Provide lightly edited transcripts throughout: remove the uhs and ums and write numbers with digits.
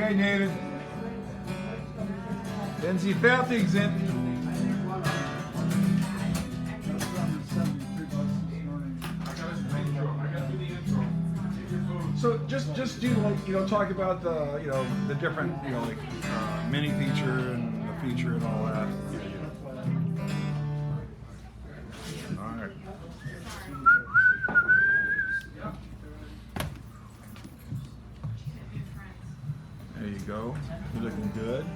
Okay, David. Wenn Sie fertig sind. So just do like talk about the the different like mini feature and the feature and all that. All right. There you go. You're looking good.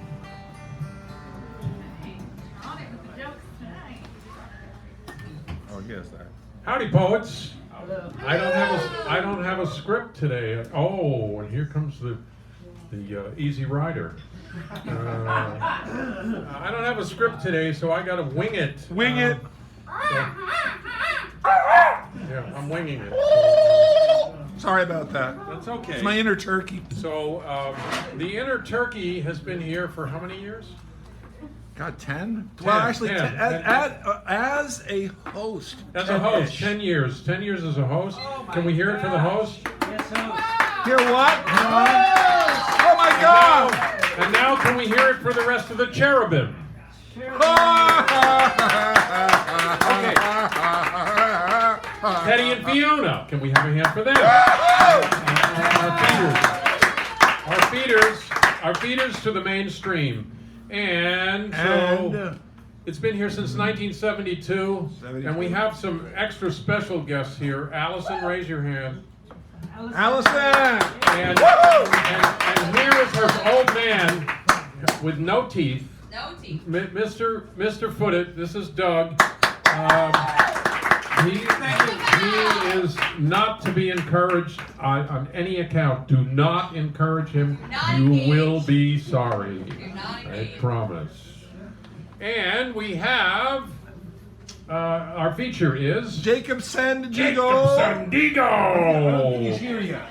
Oh, yes, that. Howdy, poets. I don't have a script today. Oh, and here comes the Easy Rider. I don't have a script today, so I got to wing it. Wing it. Yeah, I'm winging it. Sorry about that. That's okay. It's my inner turkey. So the inner turkey has been here for how many years? God, 10? Well, actually, 10. As a host. As a host, 10 years. 10 years as a host. Can we hear it for the host? Yes, host. Hear what? Oh my God! And now can we hear it for the rest of the cherubim? Okay. Teddy and Fiona. Can we have a hand for them? Our feeders to the mainstream. And so it's been here since 1972, and we have some extra special guests here. Allison, raise your hand. Allison! And here is her old man with no teeth. No teeth. Mr. Footit. This is Doug. He is not to be encouraged on any account. Do not encourage him. You will be sorry. I promise. And we have our feature is Jacob Sandiego. He's here yet.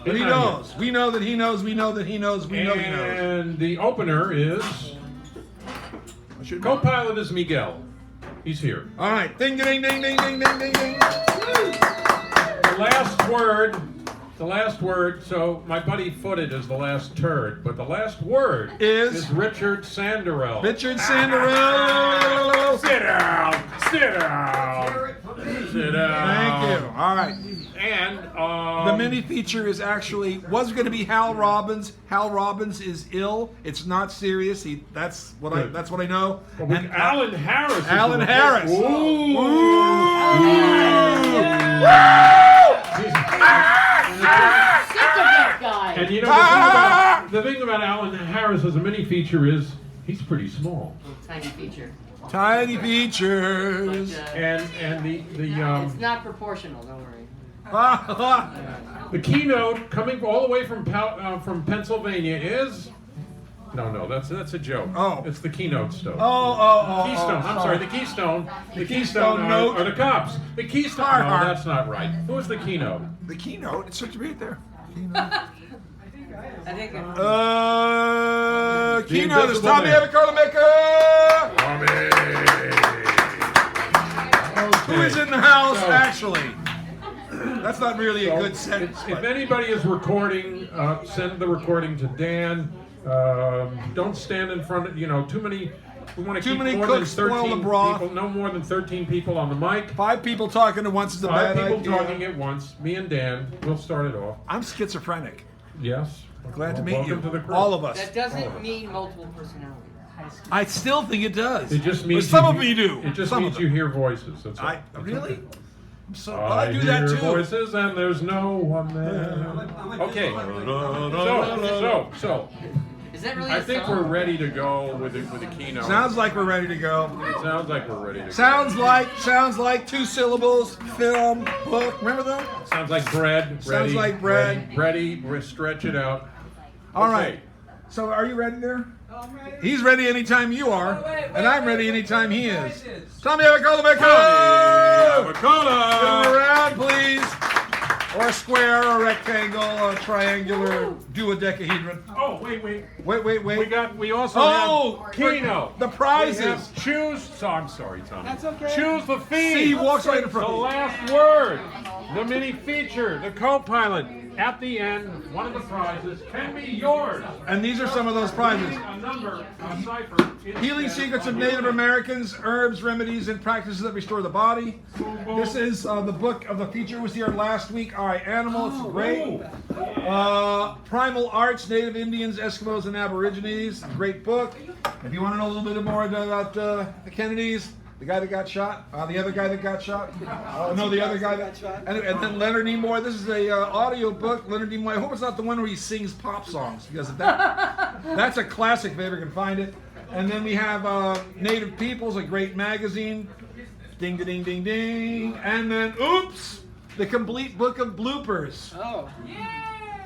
But he knows. We know that he knows. We know that he knows. We know he knows. And the opener is co-pilot is Miguel. He's here. All right. Ding, ding, ding, ding, ding, ding, ding, ding. The last word, so my buddy Footit is the last turd, but the last word is Richard Sanderell. Richard Sanderell. Sit down. Sit down. Sit down. Thank you. All right. And the mini feature is actually was going to be Hal Robbins. Hal Robbins is ill. It's not serious. That's what I know. Well, and Alan Harris. Alan Harris. Ooh. And you know the thing about Alan Harris as a mini feature is he's pretty small. Tiny feature. Tiny features. And It's not proportional. Don't worry. The keynote coming all the way from Pennsylvania is no, that's a joke. Oh, it's the keynote stove. Keystone. I'm sorry, the Keystone. The Keystone note. are the cops. The Keystone. No, that's not right. Who was the keynote? The keynote. It's such a right there. I think. Keynote is Tommy Avicarlamaker. Who is in the house actually? That's not really a good sentence. If anybody is recording, send the recording to Dan. Don't stand in front of too many. We want to keep more than 13 people. No more than 13 people on the mic. 5 people talking at once is a bad idea. 5 people talking at once. Me and Dan. We'll start it off. I'm schizophrenic. Yes. Glad to meet you. To the crew. All of us. That doesn't mean multiple personalities. I still think it does. It just means some of you do. It just means you hear voices. That's all. Really? Okay. So I do that too. Voices and there's no one there. Okay. So. Is that really I think we're ready to go with the keynote. Sounds like we're ready to go. It sounds like we're ready to go. Sounds like 2 syllables. Film, book. Remember that? Sounds like bread. Sounds like bread. Ready. Stretch it out. All right. So are you ready there? He's ready anytime you are, and I'm ready anytime he is. Tommy Avicarlamaker! Give him a round, please. Or a square, or a rectangle, or a triangular, dodecahedron. Oh, wait. We also have keynote. The prizes. I'm sorry, Tommy. That's okay. Choose the theme. See, he walks right in front The of you. last word. The mini feature. The co-pilot. at the end, one of the prizes can be yours. And these are some of those prizes. A number, a cipher. Healing Secrets of Native Americans, Herbs, Remedies, and Practices that Restore the Body. This is the book of the feature was here last week. All right, Animal, it's great. Primal Arts, Native Indians, Eskimos, and Aborigines. Great book. If you want to know a little bit more about the Kennedys, the guy that got shot, the other guy that got shot. No, the other guy that shot. And then Leonard Nimoy. This is a audio book. Leonard Nimoy. I hope it's not the one where he sings pop songs, because that's a classic if I ever can find it. And then we have Native Peoples, a great magazine. Ding, ding, ding, ding. And then, oops, the complete book of bloopers. Oh.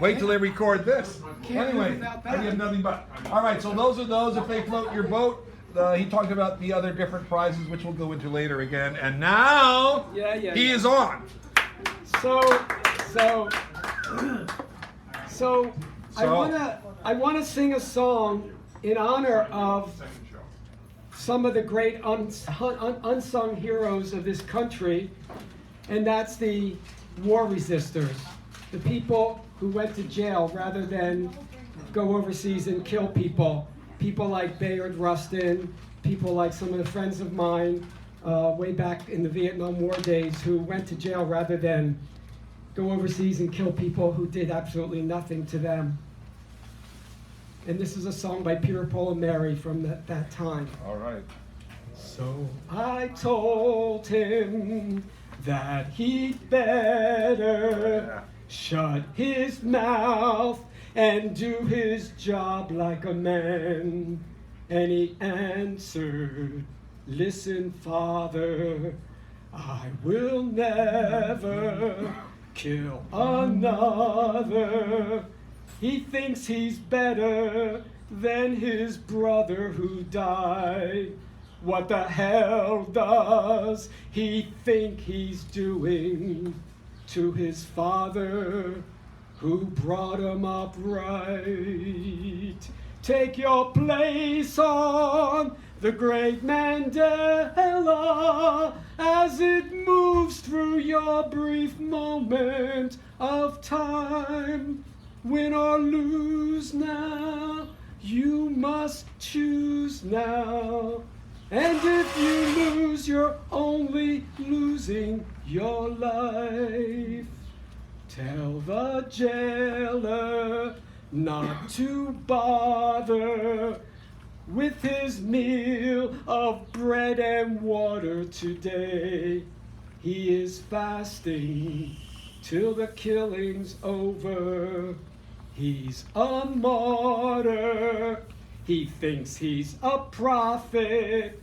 Wait till they record this. Anyway, I have nothing but. All right, so those are those. If they float your boat. He talked about the other different prizes, which we'll go into later again. And now he is on. So I wanna sing a song in honor of some of the great unsung heroes of this country, and that's the war resistors, the people who went to jail rather than go overseas and kill people. People like Bayard Rustin, people like some of the friends of mine way back in the Vietnam War days who went to jail rather than go overseas and kill people who did absolutely nothing to them. And this is a song by Peter, Paul, and Mary from that time. All right. So I told him that he'd better shut his mouth and do his job like a man. And he answered, listen, Father, I will never kill another. He thinks he's better than his brother who died. What the hell does he think he's doing to his father who brought him up right? Take your place on the great Mandela as it moves through your brief moment of time. Win or lose now, you must choose now. And if you lose, you're only losing your life. Tell the jailer not to bother with his meal of bread and water today. He is fasting till the killing's over. He's a martyr. He thinks he's a prophet,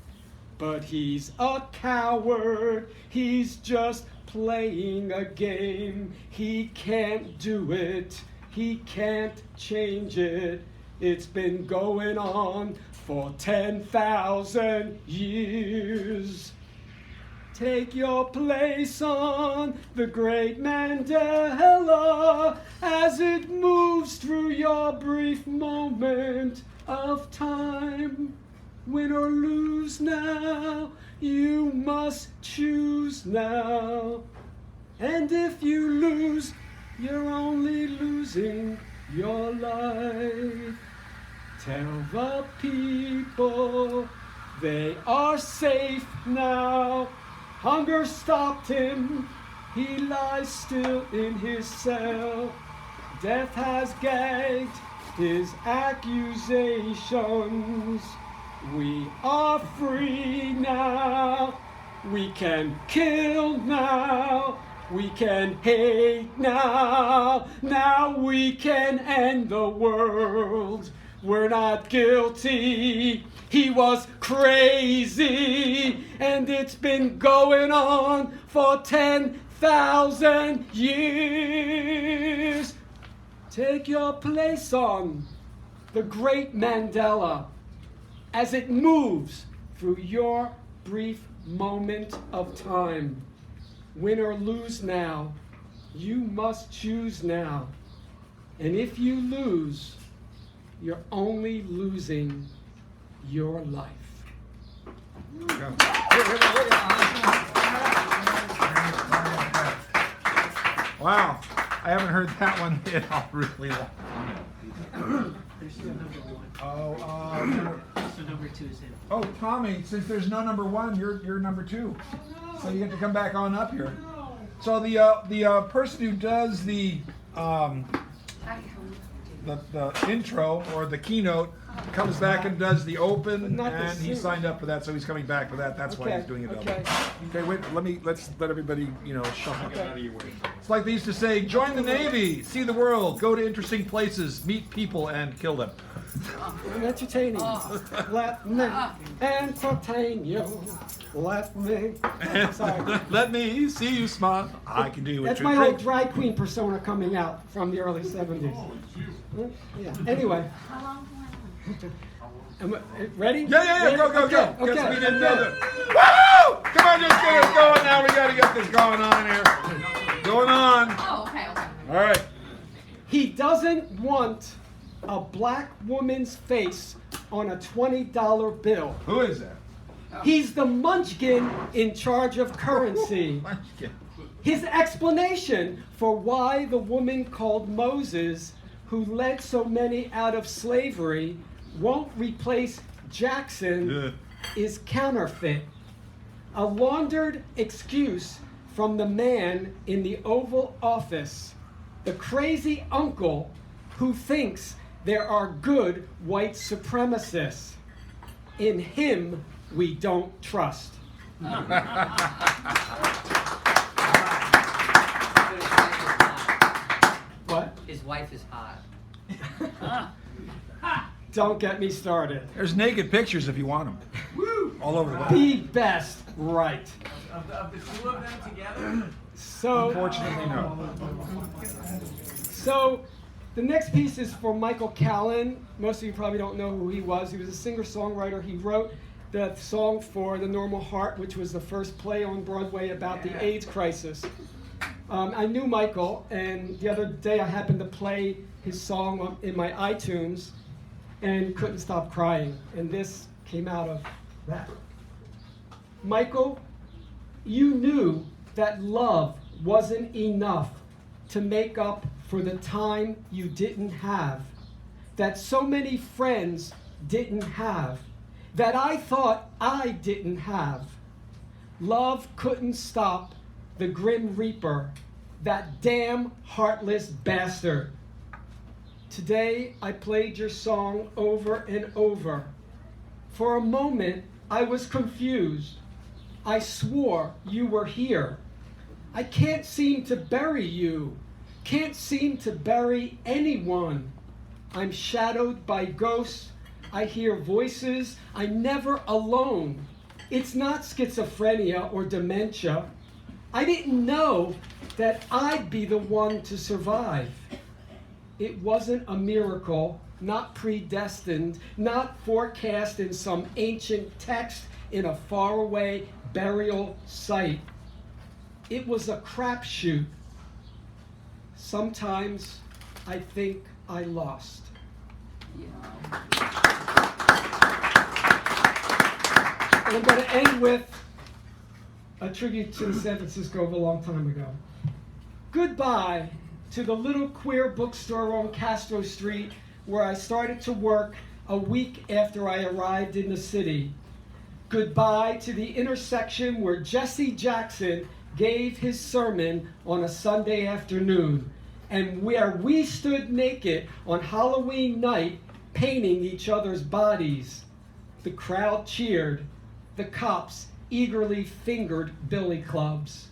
but he's a coward. He's just playing a game. He can't do it. He can't change it. It's been going on for 10,000 years. Take your place on the great Mandela as it moves through your brief moment of time. Win or lose now, you must choose now. And if you lose, you're only losing your life. Tell the people they are safe now. Hunger stopped him, he lies still in his cell. Death has gagged his accusations. We are free now, we can kill now, we can hate now, now we can end the world. We're not guilty, he was crazy, and it's been going on for 10,000 years. Take your place on the great Mandela as it moves through your brief moment of time. Win or lose now, you must choose now. And if you lose, you're only losing your life. Wow. I haven't heard that one in a really long time. There's no number one. Oh, So number two is him. oh, Tommy, since there's no number one, you're number two. So you get to come back on up here. So the person who does the intro or the keynote comes back and does the open, and he signed up for that, so he's coming back for that. That's why he's doing it double. Okay, wait. Let's let everybody shuffle. Get out of your way. It's like they used to say: join the Navy, see the world, go to interesting places, meet people, and kill them. I'm entertaining. Let me entertain you. Let me. Sorry. Let me see you smile. I can do it. That's my old drag queen persona coming out from the early 70s. Yeah. Anyway. Ready? Yeah. Go. Okay. We didn't know that. Woo! Come on, just get us going now. We got to get this going on here. Going on. Oh, okay. All right. He doesn't want a black woman's face on a $20 bill. Who is that? He's the munchkin in charge of currency. Munchkin. His explanation for why the woman called Moses, who led so many out of slavery, won't replace Jackson is counterfeit. A laundered excuse from the man in the Oval Office, the crazy uncle who thinks there are good white supremacists. In him, we don't trust. What? His wife is hot. Don't get me started. There's naked pictures if you want them. Woo! All over the web. Be best right. Of the two of them together? So, Unfortunately, no. So, the next piece is for Michael Callan. Most of you probably don't know who he was. He was a singer-songwriter. He wrote the song for The Normal Heart, which was the first play on Broadway about the AIDS crisis. I knew Michael, and the other day I happened to play his song in my iTunes and couldn't stop crying. And this came out of that. Michael, you knew that love wasn't enough to make up for the time you didn't have, that so many friends didn't have, that I thought I didn't have. Love couldn't stop the Grim Reaper, that damn heartless bastard. Today I played your song over and over. For a moment I was confused. I swore you were here. I can't seem to bury you. Can't seem to bury anyone. I'm shadowed by ghosts. I hear voices. I'm never alone. It's not schizophrenia or dementia. I didn't know that I'd be the one to survive. It wasn't a miracle, not predestined, not forecast in some ancient text in a faraway burial site. It was a crapshoot. Sometimes I think I lost. And I'm going to end with a tribute to the San Francisco of a long time ago. Goodbye to the little queer bookstore on Castro Street where I started to work a week after I arrived in the city. Goodbye to the intersection where Jesse Jackson gave his sermon on a Sunday afternoon, and where we stood naked on Halloween night painting each other's bodies. The crowd cheered. The cops eagerly fingered billy clubs.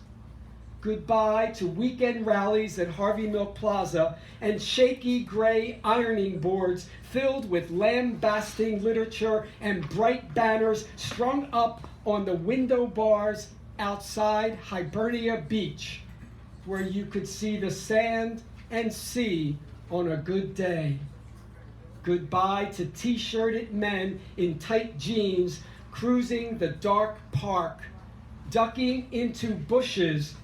Goodbye to weekend rallies at Harvey Milk Plaza and shaky gray ironing boards filled with lambasting literature and bright banners strung up on the window bars outside Hibernia Beach, where you could see the sand and sea on a good day. Goodbye to t-shirted men in tight jeans cruising the dark park, ducking into bushes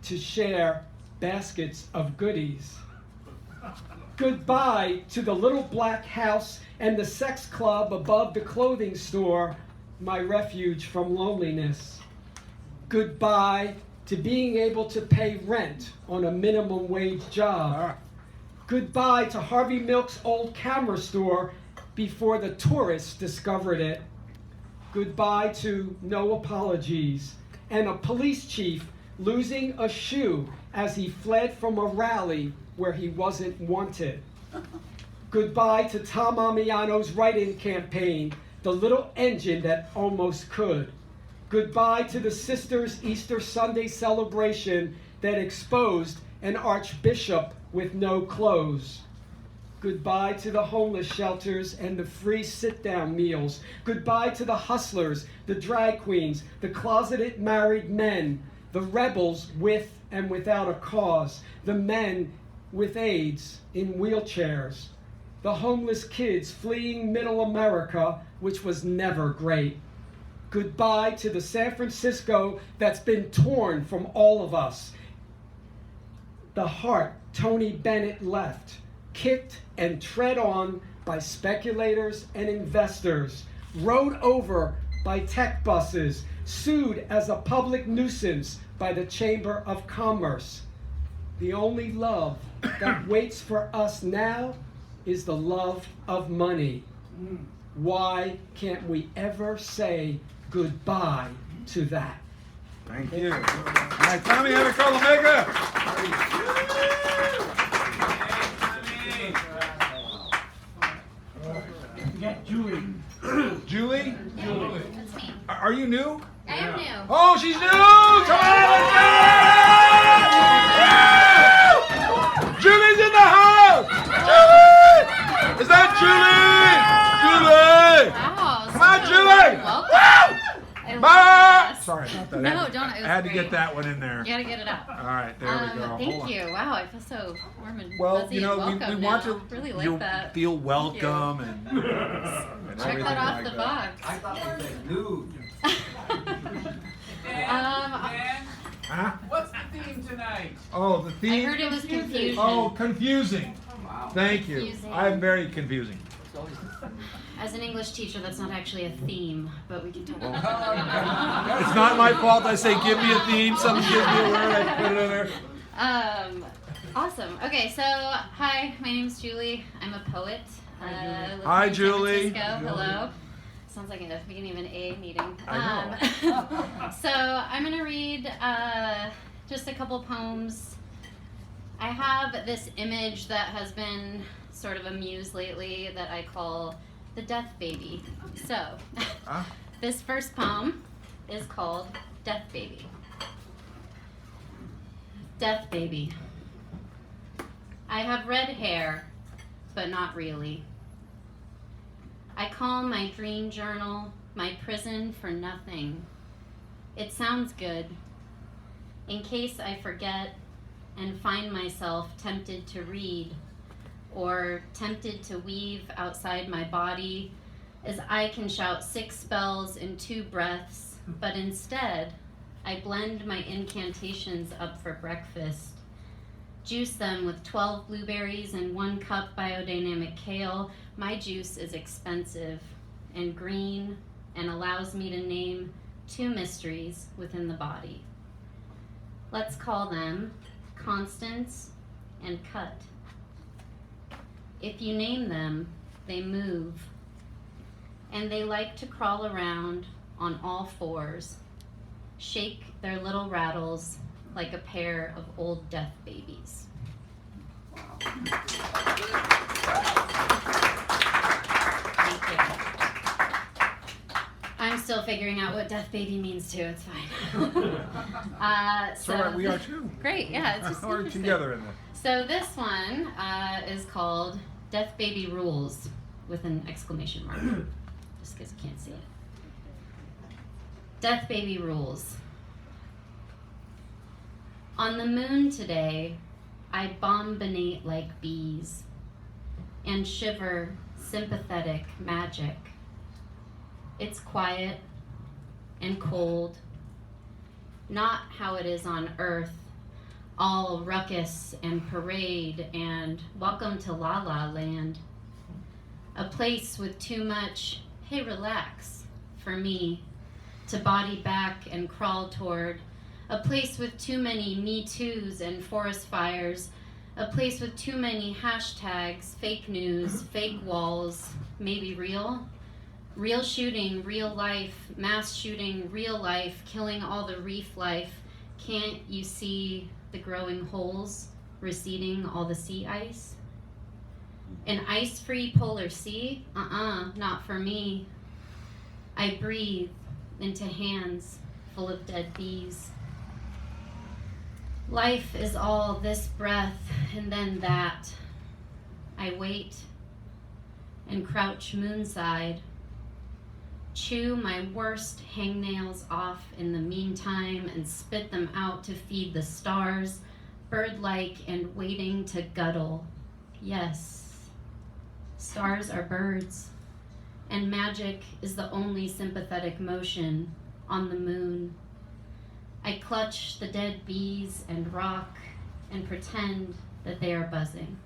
to share baskets of goodies. Goodbye to the little black house and the sex club above the clothing store, my refuge from loneliness. Goodbye to being able to pay rent on a minimum wage job. Goodbye to Harvey Milk's old camera store before the tourists discovered it. Goodbye to no apologies and a police chief losing a shoe as he fled from a rally where he wasn't wanted. Goodbye to Tom Amiano's write-in campaign, the little engine that almost could. Goodbye to the Sisters' Easter Sunday celebration that exposed an archbishop with no clothes. Goodbye to the homeless shelters and the free sit-down meals. Goodbye to the hustlers, the drag queens, the closeted married men, the rebels with and without a cause, the men with AIDS in wheelchairs, the homeless kids fleeing middle America, which was never great. Goodbye to the San Francisco that's been torn from all of us. The heart Tony Bennett left, kicked and tread on by speculators and investors, rode over by tech buses, sued as a public nuisance by the Chamber of Commerce. The only love that waits for us now is the love of money. Why can't we ever say goodbye to that? Thank you. All right, Tommy, have a call We got Julie. Julie? Julie. That's me. Are you new? I am new. Oh, she's new! Come on, let's go! Julie's in the house! Julie! Is that Julie? Julie! Wow. Come on, Julie! Welcome. Bye! Sorry about that. No, don't. I had to get that one in there. You gotta get it out. All right, there we go. Hold Thank on. you. Wow, I feel so warm and Well, fuzzy you know, and we welcome want now. to Really like you'll that. feel welcome and Check everything that off like the that. box. I thought they said nude. Dan, Huh? what's the theme tonight? Oh, the I theme? heard it was confusion. Oh, confusing. Wow. Thank you. Confusing. I'm very confusing. As an English teacher, that's not actually a theme, but we can talk about It's not my fault. I say, give me a theme. Someone gives me a word. I put it in there. that. Awesome. Okay, so hi, my name's Julie. I'm a poet. Live Hi, in San Julie. Francisco. Hello. Sounds like a beginning of an A meeting. I So I'm gonna read just a couple poems. I have this image that has been sort of a muse lately that I call the Death Baby. So Huh? this first poem is called Death Baby. Death Baby. I have red hair, but not really. I call my dream journal my prison for nothing. It sounds good. In case I forget and find myself tempted to read or tempted to weave outside my body as I can shout 6 spells in 2 breaths, but instead I blend my incantations up for breakfast. Juice them with 12 blueberries and 1 cup biodynamic kale. My juice is expensive and green and allows me to name 2 mysteries within the body. Let's call them Constance and Cut. If you name them, they move, and they like to crawl around on all 4s, shake their little rattles like a pair of old death babies. Thank you. I'm still figuring out what death baby means too. It's fine. It's all right. We are too. Great. Yeah, it's just We're interesting. together in this. So this one is called Death Baby Rules with an exclamation mark, just because you can't see it. Death Baby Rules. On the moon today, I bombinate like bees and shiver sympathetic magic. It's quiet and cold, not how it is on Earth, all ruckus and parade and welcome to La La Land. A place with too much, hey relax, for me to body back and crawl toward, a place with too many Me Too's and forest fires, a place with too many hashtags, fake news, fake walls, maybe real. Real shooting, real life, mass shooting, real life, killing all the reef life. Can't you see the growing holes, receding all the sea ice? An ice-free polar sea? Not for me. I breathe into hands full of dead bees. Life is all this breath and then that. I wait and crouch moonside, chew my worst hangnails off in the meantime and spit them out to feed the stars, bird-like and waiting to guttle. Yes, stars are birds, and magic is the only sympathetic motion on the moon. I clutch the dead bees and rock and pretend that they are buzzing.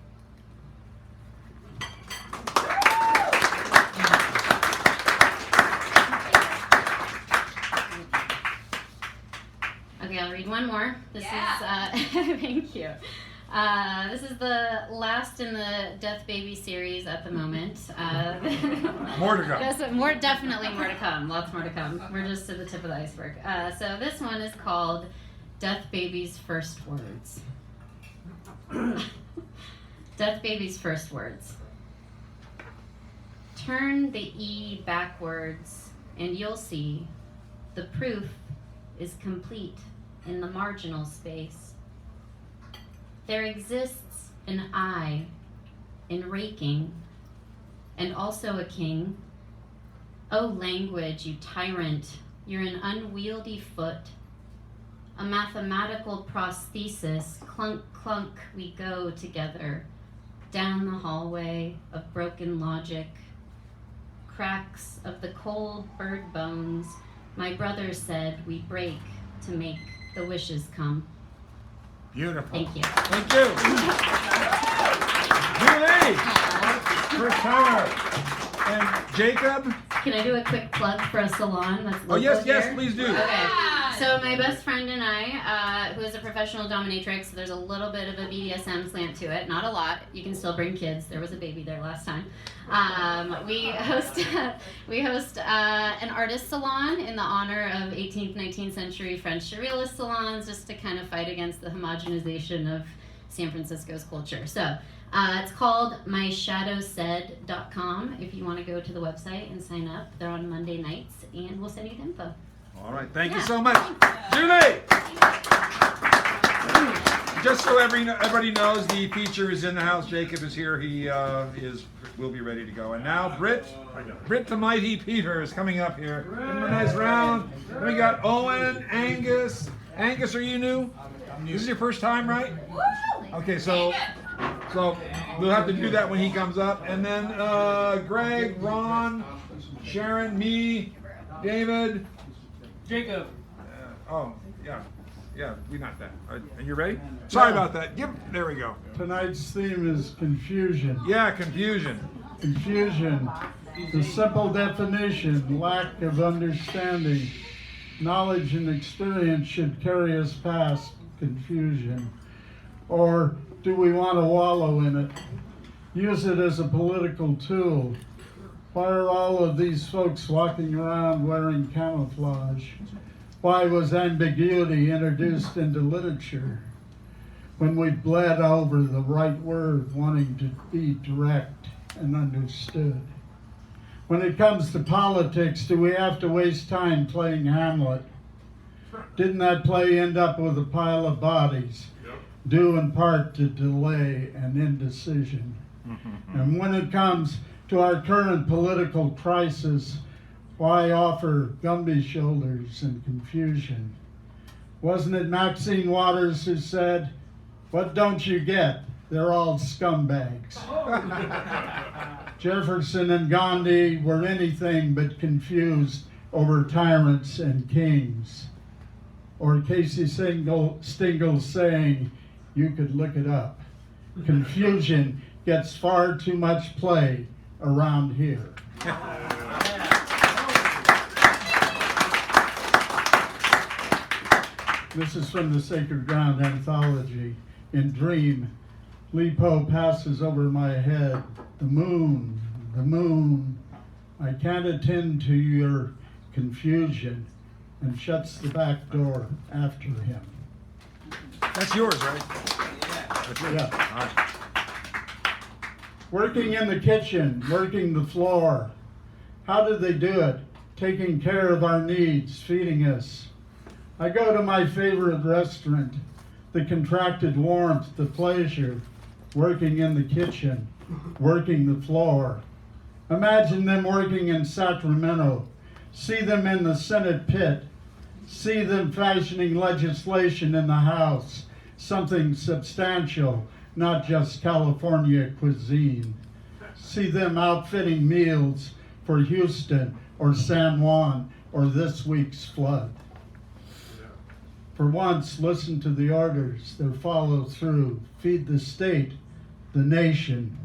Okay, I'll read one more. This is, thank you. This is the last in the Death Baby series at the moment. More to come. Yes, definitely more to come. Lots more to come. We're just at the tip of the iceberg. So this one is called Death Baby's First Words. Death Baby's First Words. Turn the E backwards and you'll see the proof is complete in the marginal space. There exists an I in raking, and also a king. Oh, language, you tyrant, you're an unwieldy foot, a mathematical prosthesis. Clunk, clunk, we go together, down the hallway of broken logic, cracks of the cold bird bones. My brother said we break to make the wishes come. Beautiful. Thank you. Thank you. Julie! First timer. And Jacob? Can I do a quick plug for a salon that's local yes, here? please do. Okay. So my best friend and I, who is a professional dominatrix, there's a little bit of a BDSM slant to it, not a lot. You can still bring kids. There was a baby there last time. We host an artist salon in the honor of 18th, 19th century French surrealist salons, just to kind of fight against the homogenization of San Francisco's culture. So it's called myshadowsaid.com if you want to go to the website and sign up. They're on Monday nights, and we'll send you the info. All right, thank you so much. Julie! Just so everybody knows, the feature is in the house. Jacob is here. He will be ready to go. And now Britt the Mighty Peter is coming up here. Give him a nice round. Then we got Owen, Angus. Angus, are you new? This is your first time, right? Okay, so we'll have to do that when he comes up. And then Greg, Ron, Sharon, me, David. Jacob. Yeah, we not that. Are you ready? Sorry about that. There we go. Tonight's theme is confusion. Yeah, confusion. Confusion. The simple definition, lack of understanding. Knowledge and experience should carry us past confusion. Or do we want to wallow in it? Use it as a political tool. Why are all of these folks walking around wearing camouflage? Why was ambiguity introduced into literature when we bled over the right word, wanting to be direct and understood? When it comes to politics, do we have to waste time playing Hamlet? Didn't that play end up with a pile of bodies, due in part to delay and indecision? And when it comes to our current political crisis, why offer Gumby shoulders and confusion? Wasn't it Maxine Waters who said, "What don't you get? They're all scumbags." Jefferson and Gandhi were anything but confused over tyrants and kings. Or Casey Stengel saying, you could look it up. Confusion gets far too much play around here. This is from the Sacred Ground anthology. In Dream, Li Po passes over my head. The moon, I can't attend to your confusion, and shuts the back door after him. That's yours, right? That's yours. Yeah. All right. Working in the kitchen, working the floor. How did they do it? Taking care of our needs, feeding us. I go to my favorite restaurant, the contracted warmth, the pleasure, working in the kitchen, working the floor. Imagine them working in Sacramento. See them in the Senate pit. See them fashioning legislation in the House, something substantial, not just California cuisine. See them outfitting meals for Houston or San Juan or this week's flood. For once, listen to the orders, their follow through. Feed the state, the nation,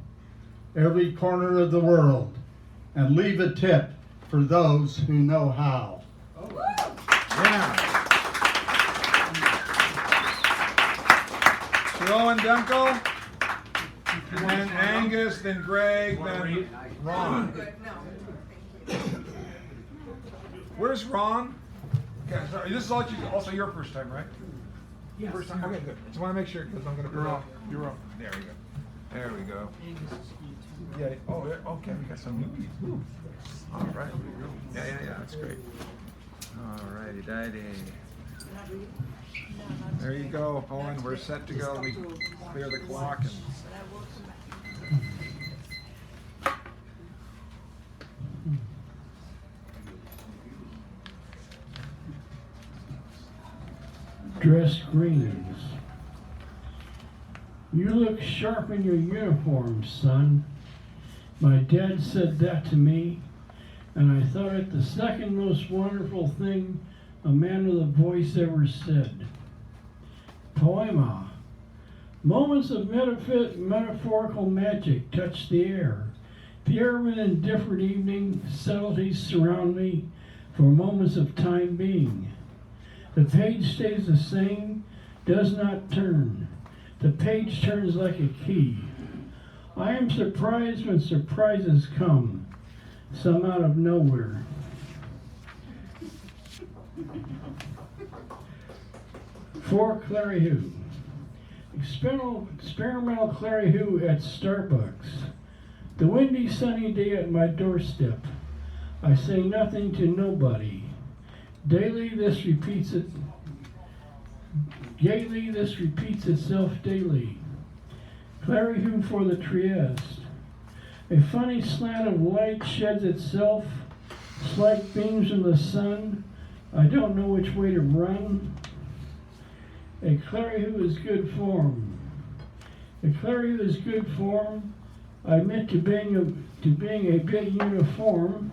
every corner of the world, and leave a tip for those who know how. Yeah. So Owen Dunkel, then Angus, then Greg, then Ron. Where's Ron? Okay, sorry, this is also your first time, right? Yes. First time. Okay, good. Just want to make sure because I'm going to. You're up. You're up. There we go. There we go. Yeah. Oh, okay. We got some movies. Ooh. All right. Yeah. That's great. All righty, daddy. There you go, Owen. We're set to go. Let me clear the clock and. Dress greens. You look sharp in your uniform, son. My dad said that to me, and I thought it the second most wonderful thing a man with a voice ever said. Poema. Moments of metaphorical magic touch the air. Pure and indifferent evening, subtleties surround me for moments of time being. The page stays the same, does not turn. The page turns like a key. I am surprised when surprises come, some out of nowhere. For Clary Who. Experimental Clary Who at Starbucks. The windy sunny day at my doorstep. I say nothing to nobody. Gaily this repeats itself daily. Clary Who for the Trieste. A funny slant of light sheds itself, slight beams in the sun. I don't know which way to run. A Clary Who is good form. A Clary Who is good form. I admit to being a bit uniform.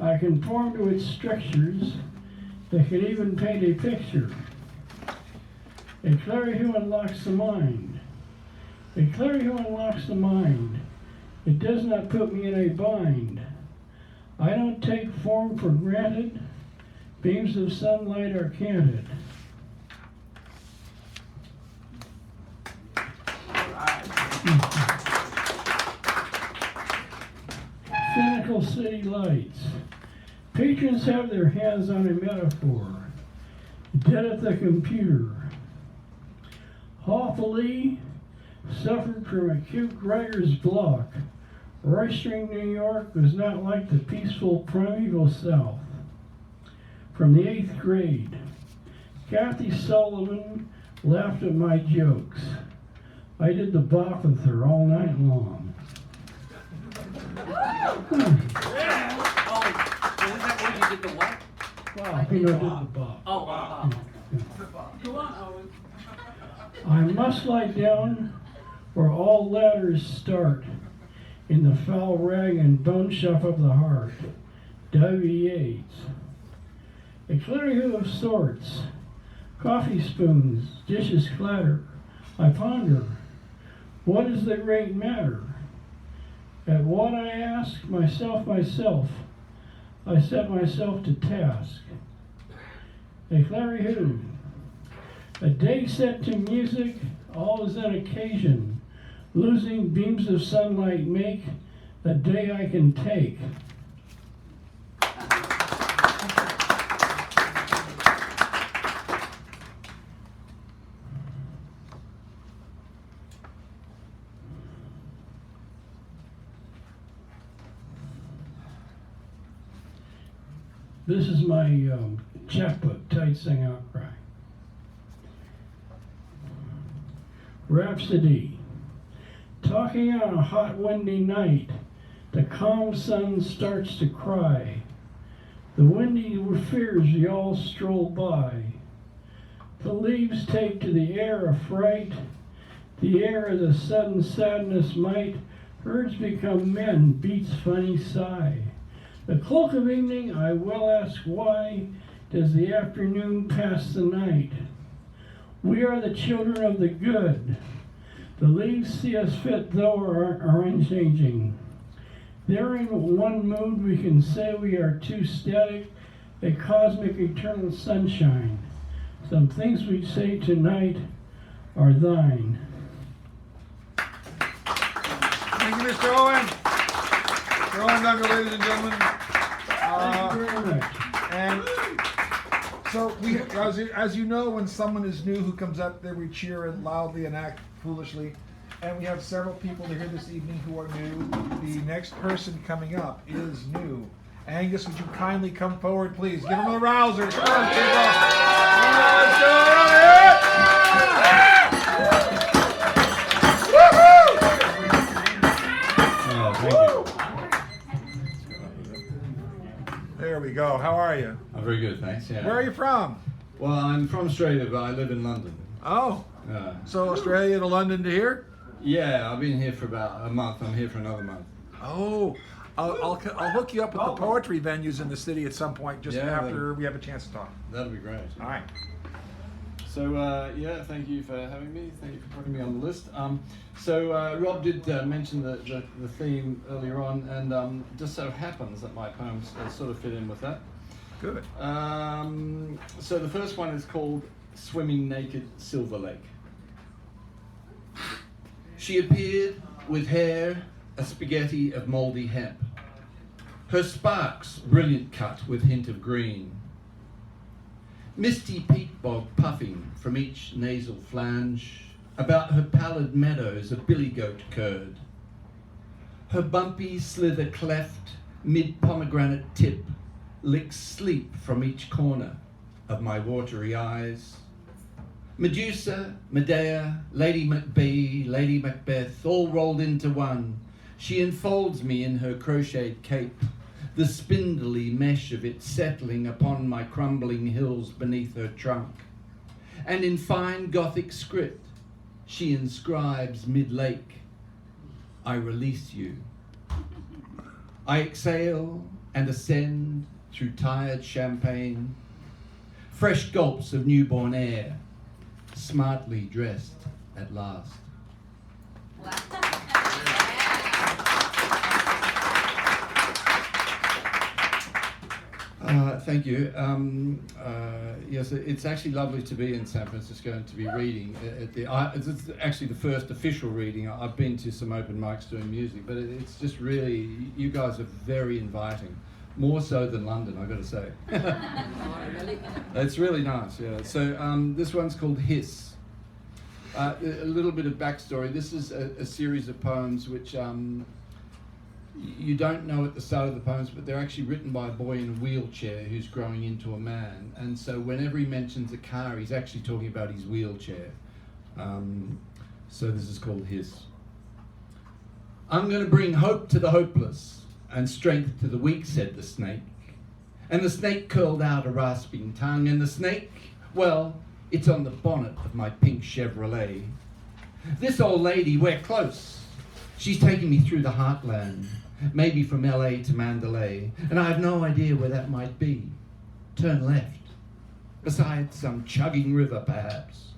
I conform to its strictures. They can even paint a picture. A Clary Who unlocks the mind. A Clary Who unlocks the mind. It does not put me in a bind. I don't take form for granted. Beams of sunlight are canted. Cynical city lights. Patrons have their hands on a metaphor. Dead at the computer. Hawfully suffered from acute writer's block. Roistering New York was not like the peaceful primeval South. From the 8th grade, Kathy Sullivan laughed at my jokes. I did the bop with her all night long. You did the what? Wow, you know, did the bop. Oh. Go on, Owen. I must lie down where all ladders start, in the foul rag and bone shuff of the heart. W. Yeats. A Clary Who of sorts. Coffee spoons, dishes clatter. I ponder, what is the great matter? At what I ask myself, I set myself to task. A Clary Who. A day set to music, all is an occasion. Losing beams of sunlight make a day I can take. This is my chapbook, Tight Sing Outcry. Rhapsody. Talking on a hot windy night, the calm sun starts to cry. The windy fears y'all stroll by. The leaves take to the air affright. The air as a sudden sadness might. Herds become men, beats funny sigh. The cloak of evening, I will ask why, does the afternoon pass the night? We are the children of the good. The leaves see us fit, though are unchanging. There in one mood we can say we are too static, a cosmic eternal sunshine. Some things we say tonight are thine. Thank you, Mr. Owen. Mr. Owen Duncan, ladies and gentlemen. Thank you very much. And so, as you know, when someone is new who comes up there, we cheer and loudly and act foolishly. And we have several people here this evening who are new. The next person coming up is new. Angus, would you kindly come forward, please? Give him a rouser. Come on, There we go. How are you? I'm very good, thanks. Yeah. Where are you from? Well, I'm from Australia, but I live in London. Oh. So Australia to London to here? Yeah, I've been here for about a month. I'm here for another month. Oh. I'll hook you up with the poetry venues in the city at some point, just after we have a chance to talk. That'll be great. All right. So, yeah, thank you for having me. Thank you for putting me on the list. Rob did mention the theme earlier on, and just so happens that my poems sort of fit in with that. Good. So the first one is called Swimming Naked Silver Lake. She appeared with hair a spaghetti of mouldy hemp. Her sparks brilliant cut with hint of green. Misty peat bog puffing from each nasal flange. About her pallid meadows a billy goat curd. Her bumpy slither cleft mid pomegranate tip licks sleep from each corner of my watery eyes. Medusa, Medea, Lady Macbeth, Lady Macbeth, all rolled into one. She enfolds me in her crocheted cape, the spindly mesh of it settling upon my crumbling hills beneath her trunk. And in fine Gothic script, she inscribes mid-lake, I release you. I exhale and ascend through tired champagne, fresh gulps of newborn air, smartly dressed at last. Thank you. Yes, it's actually lovely to be in San Francisco and to be reading. It's actually the first official reading. I've been to some open mics doing music, but it's just really, you guys are very inviting. More so than London, I've got to say. It's really nice, yeah. So this one's called Hiss. A little bit of backstory. This is a series of poems which you don't know at the start of the poems, but they're actually written by a boy in a wheelchair who's growing into a man. And so whenever he mentions a car, he's actually talking about his wheelchair. So this is called Hiss. I'm going to bring hope to the hopeless and strength to the weak, said the snake. And the snake curled out a rasping tongue, and the snake, well, it's on the bonnet of my pink Chevrolet. This old lady, we're close. She's taking me through the heartland, maybe from LA to Mandalay, and I have no idea where that might be. Turn left, beside some chugging river perhaps,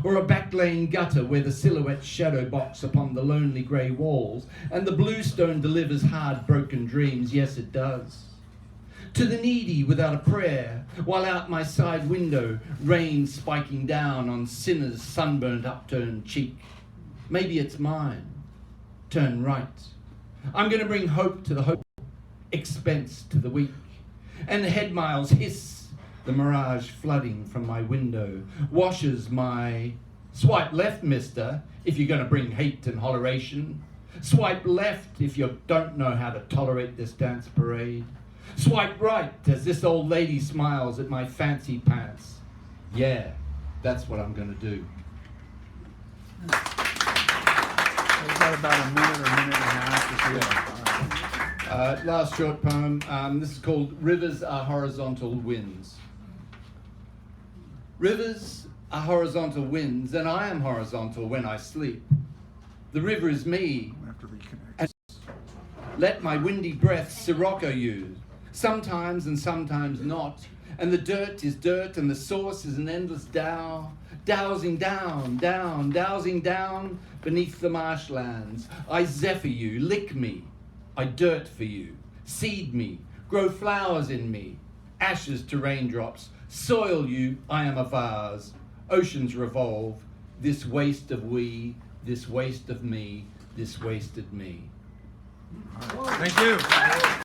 or a back lane gutter where the silhouette shadow box upon the lonely grey walls, and the bluestone delivers hard broken dreams, yes it does. to the needy without a prayer, while out my side window, rain spiking down on sinners' sunburnt upturned cheek. Maybe it's mine. Turn right. I'm going to bring hope to the hopeful, expense to the weak, and the head miles hiss, the mirage flooding from my window, washes my swipe left, mister, if you're going to bring hate and holleration. Swipe left if you don't know how to tolerate this dance parade. Swipe right as this old lady smiles at my fancy pants. Yeah, that's what I'm going to do. We've got about a minute or minute and a half to see. Last short poem. This is called Rivers Are Horizontal Winds. Rivers are horizontal winds, and I am horizontal when I sleep. The river is me. We have to reconnect. And let my windy breath sirocco you, sometimes and sometimes not. And the dirt is dirt, and the source is an endless dow, dowsing down, down, dowsing down beneath the marshlands. I zephyr you, lick me. I dirt for you, seed me, grow flowers in me, ashes to raindrops, soil you, I am a vase. Oceans revolve, this waste of we, this waste of me, this wasted me. Thank you.